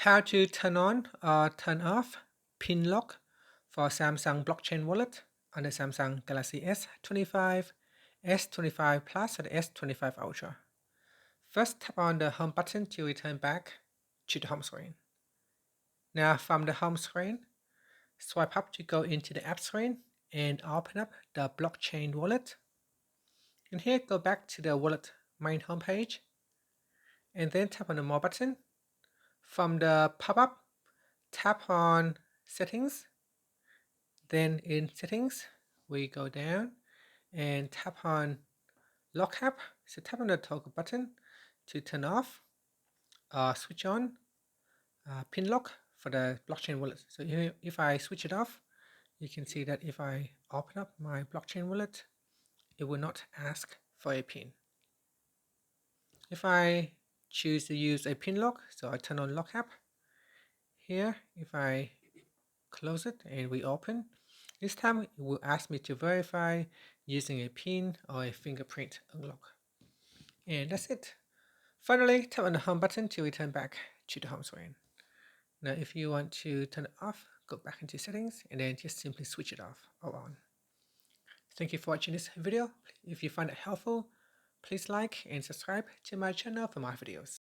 How to turn on or turn off pin lock for Samsung blockchain wallet on the Samsung Galaxy S25, S25 Plus, and S25 Ultra. First, tap on the home button to return back to the home screen. Now, from the home screen, swipe up to go into the app screen and open up the blockchain wallet. And here, go back to the wallet main homepage and then tap on the more button. From the pop-up, tap on settings. Then in settings, we go down and tap on lock app. So tap on the toggle button to turn off or switch on pin lock for the blockchain wallet. So if I switch it off, you can see that if I open up my blockchain wallet, it will not ask for a pin. If I choose to use a pin lock, so I turn on lock app. Here, if I close it and reopen, this time it will ask me to verify using a PIN or a fingerprint unlock. And that's it. Finally, tap on the home button to return back to the home screen. Now if you want to turn it off, go back into settings and then just simply switch it off or on. Thank you for watching this video. If you find it helpful, please like and subscribe to my channel for more videos.